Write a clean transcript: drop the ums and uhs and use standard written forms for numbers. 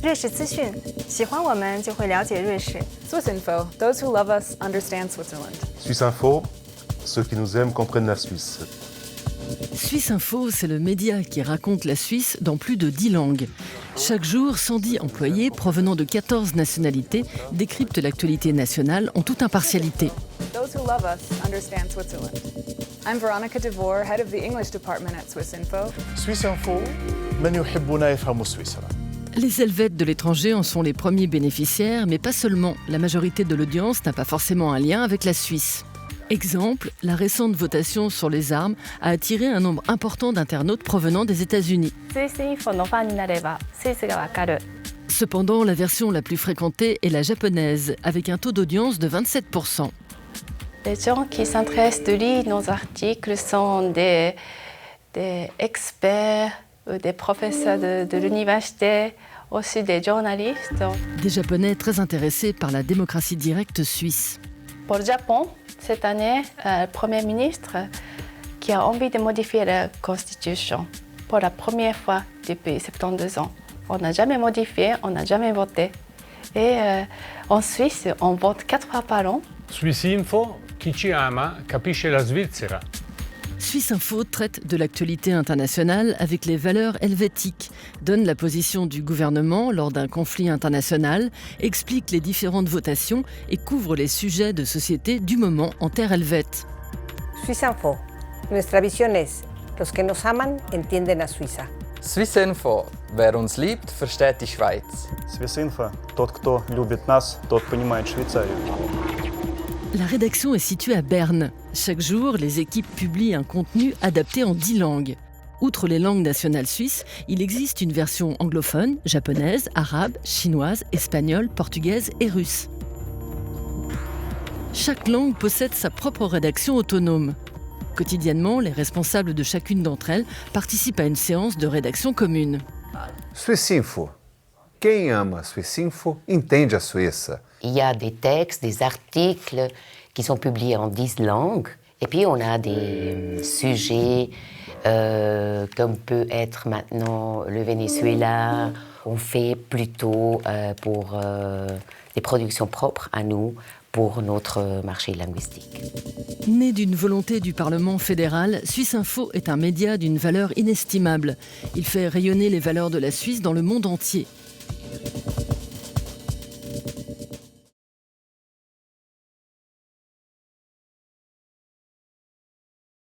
瑞士资讯，喜欢我们就会了解瑞士。Swiss Info, those who love us understand Switzerland. Suisse Info, ceux qui nous aiment comprennent la Suisse. Suisse Info, c'est le média qui raconte la Suisse dans plus de 10 langues. Chaque jour, 110 employés provenant de 14 nationalités décryptent l'actualité nationale en toute impartialité. Those who love us understand Switzerland. I'm Veronica DeVore, head of the English department at Swiss Info. سويس انفو من يحبنا يفهم سويسرا. Les Helvètes de l'étranger en sont les premiers bénéficiaires, mais pas seulement. La majorité de l'audience n'a pas forcément un lien avec la Suisse. Exemple, la récente votation sur les armes a attiré un nombre important d'internautes provenant des États-Unis. Cependant, la version la plus fréquentée est la japonaise, avec un taux d'audience de 27%. Les gens qui s'intéressent de lire nos articles sont des experts, des professeurs de l'université, aussi des journalistes. Des Japonais très intéressés par la démocratie directe suisse. Pour le Japon, cette année, le Premier ministre qui a envie de modifier la Constitution pour la première fois depuis 72 ans. On n'a jamais modifié, on n'a jamais voté. Et en Suisse, on vote 4 fois par an. Swiss Info, chi ci ama capisce la Svizzera. Suisse Info traite de l'actualité internationale avec les valeurs helvétiques, donne la position du gouvernement lors d'un conflit international, explique les différentes votations et couvre les sujets de société du moment en terre helvète. Suisse Info. Nuestra visión es: los que nos aman entienden a Suiza. Swiss Info. Wer uns liebt, versteht die Schweiz. Swiss Info. Тот, кто любит нас, тот понимает Швейцарию. La rédaction est située à Berne. Chaque jour, les équipes publient un contenu adapté en 10 langues. Outre les langues nationales suisses, il existe une version anglophone, japonaise, arabe, chinoise, espagnole, portugaise et russe. Chaque langue possède sa propre rédaction autonome. Quotidiennement, les responsables de chacune d'entre elles participent à une séance de rédaction commune. Suisse Info. Quem ama Suisse Info entende a Suíça. Il y a des textes, des articles qui sont publiés en 10 langues. Et puis on a des sujets comme peut être maintenant le Venezuela. On fait plutôt pour des productions propres à nous, pour notre marché linguistique. Né d'une volonté du Parlement fédéral, Suisse Info est un média d'une valeur inestimable. Il fait rayonner les valeurs de la Suisse dans le monde entier.